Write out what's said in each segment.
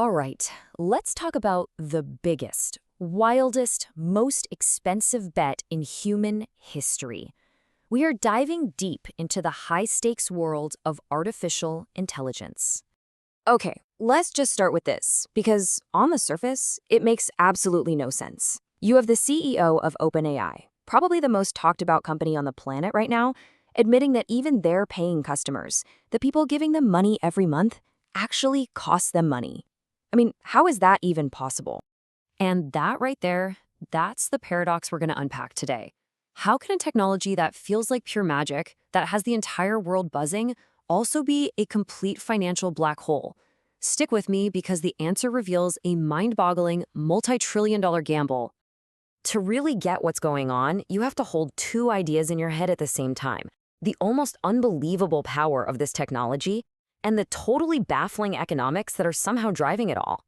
All right, let's talk about the biggest, wildest, most expensive bet in human history. We are diving deep into the high-stakes world of artificial intelligence. Okay, let's just start with this, because on the surface, it makes absolutely no sense. You have the CEO of OpenAI, probably the most talked about company on the planet right now, admitting that even their paying customers, the people giving them money every month, actually cost them money. I mean, how is that even possible? And that right there, that's the paradox we're going to unpack today. How can a technology that feels like pure magic, that has the entire world buzzing, also be a complete financial black hole? Stick with me because the answer reveals a mind-boggling, multi-trillion-dollar gamble. To really get what's going on, you have to hold two ideas in your head at the same time. The almost unbelievable power of this technology and the totally baffling economics that are somehow driving it all.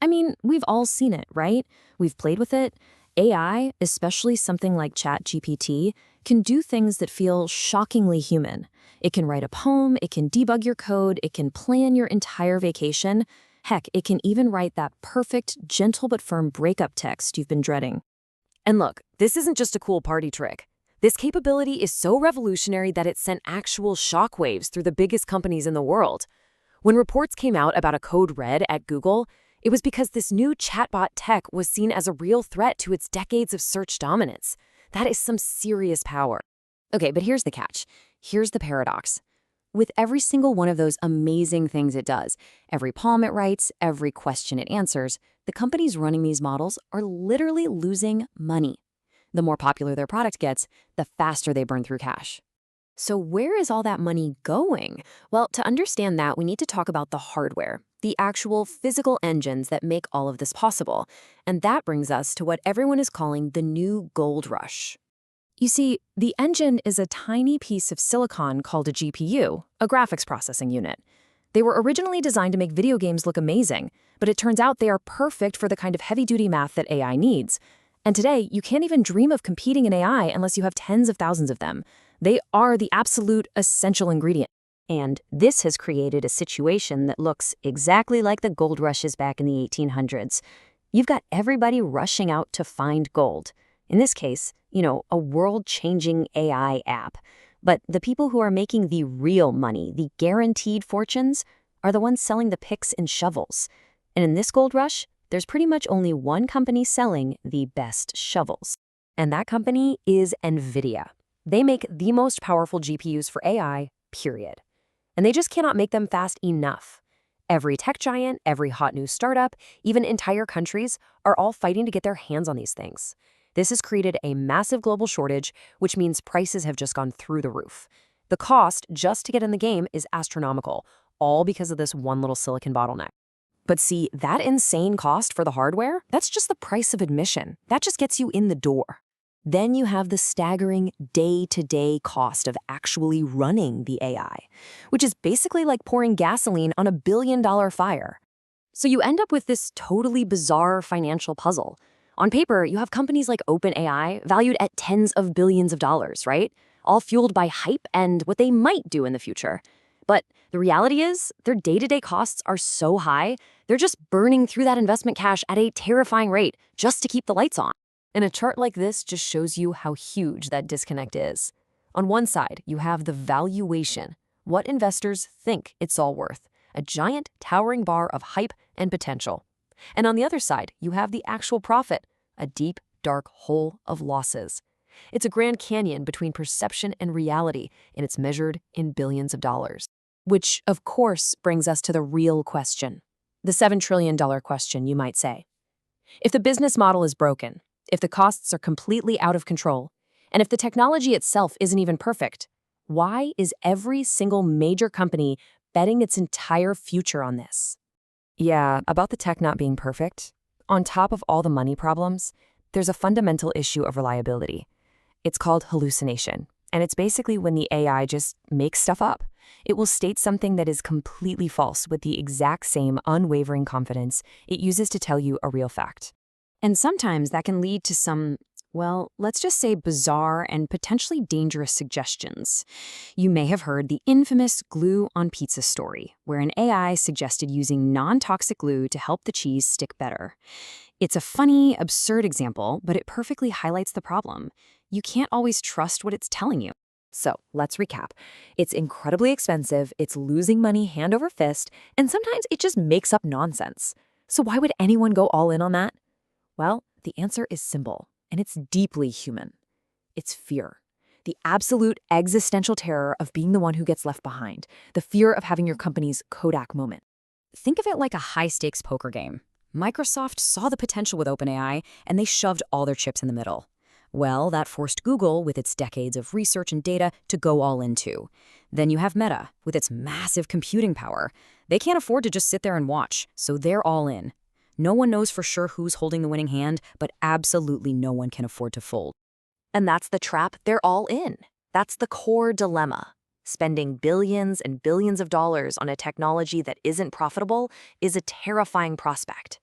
I mean, we've all seen it, right? We've played with it. AI, especially something like ChatGPT, can do things that feel shockingly human. It can write a poem, it can debug your code, it can plan your entire vacation. Heck, it can even write that perfect, gentle but firm breakup text you've been dreading. And look, this isn't just a cool party trick. This capability is so revolutionary that it sent actual shockwaves through the biggest companies in the world. When reports came out about a code red at Google, it was because this new chatbot tech was seen as a real threat to its decades of search dominance. That is some serious power. Okay, but here's the catch. Here's the paradox. With every single one of those amazing things it does, every poem it writes, every question it answers, the companies running these models are literally losing money. The more popular their product gets, the faster they burn through cash. So where is all that money going? Well, to understand that, we need to talk about the hardware, the actual physical engines that make all of this possible. And that brings us to what everyone is calling the new gold rush. You see, the engine is a tiny piece of silicon called a GPU, a graphics processing unit. They were originally designed to make video games look amazing, but it turns out they are perfect for the kind of heavy-duty math that AI needs. And today, you can't even dream of competing in AI unless you have tens of thousands of them. They are the absolute essential ingredient. And this has created a situation that looks exactly like the gold rushes back in the 1800s. You've got everybody rushing out to find gold. In this case, a world-changing AI app. But the people who are making the real money, the guaranteed fortunes, are the ones selling the picks and shovels. And in this gold rush, there's pretty much only one company selling the best shovels. And that company is Nvidia. They make the most powerful GPUs for AI, period. And they just cannot make them fast enough. Every tech giant, every hot new startup, even entire countries are all fighting to get their hands on these things. This has created a massive global shortage, which means prices have just gone through the roof. The cost just to get in the game is astronomical, all because of this one little silicon bottleneck. But see, that insane cost for the hardware, that's just the price of admission. That just gets you in the door. Then you have the staggering day-to-day cost of actually running the AI, which is basically like pouring gasoline on a billion-dollar fire. So you end up with this totally bizarre financial puzzle. On paper, you have companies like OpenAI valued at tens of billions of dollars, right? All fueled by hype and what they might do in the future. But the reality is, their day-to-day costs are so high, they're just burning through that investment cash at a terrifying rate just to keep the lights on. And a chart like this just shows you how huge that disconnect is. On one side, you have the valuation, what investors think it's all worth, a giant towering bar of hype and potential. And on the other side, you have the actual profit, a deep, dark hole of losses. It's a Grand Canyon between perception and reality, and it's measured in billions of dollars. Which, of course, brings us to the real question. The $7 trillion question, you might say. If the business model is broken, if the costs are completely out of control, and if the technology itself isn't even perfect, why is every single major company betting its entire future on this? Yeah, about the tech not being perfect, on top of all the money problems, there's a fundamental issue of reliability. It's called hallucination, and it's basically when the AI just makes stuff up. It will state something that is completely false with the exact same unwavering confidence it uses to tell you a real fact. And sometimes that can lead to some Well, let's just say bizarre and potentially dangerous suggestions. You may have heard the infamous glue on pizza story, where an AI suggested using non-toxic glue to help the cheese stick better. It's a funny, absurd example, but it perfectly highlights the problem. You can't always trust what it's telling you. So let's recap. It's incredibly expensive, it's losing money hand over fist, and sometimes it just makes up nonsense. So why would anyone go all in on that? Well, the answer is simple, and it's deeply human. It's fear. The absolute existential terror of being the one who gets left behind. The fear of having your company's Kodak moment. Think of it like a high-stakes poker game. Microsoft saw the potential with OpenAI, and they shoved all their chips in the middle. Well, that forced Google, with its decades of research and data, to go all in too. Then you have Meta, with its massive computing power. They can't afford to just sit there and watch, so they're all in. No one knows for sure who's holding the winning hand, but absolutely no one can afford to fold. And that's the trap they're all in. That's the core dilemma. Spending billions and billions of dollars on a technology that isn't profitable is a terrifying prospect.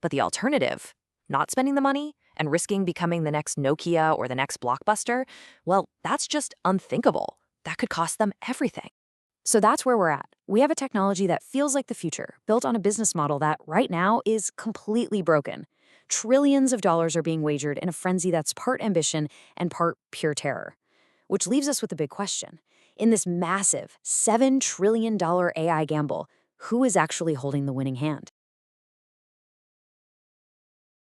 But the alternative, not spending the money and risking becoming the next Nokia or the next Blockbuster, well, that's just unthinkable. That could cost them everything. So that's where we're at. We have a technology that feels like the future, built on a business model that right now is completely broken. Trillions of dollars are being wagered in a frenzy that's part ambition and part pure terror. Which leaves us with the big question. In this massive $7 trillion AI gamble, who is actually holding the winning hand?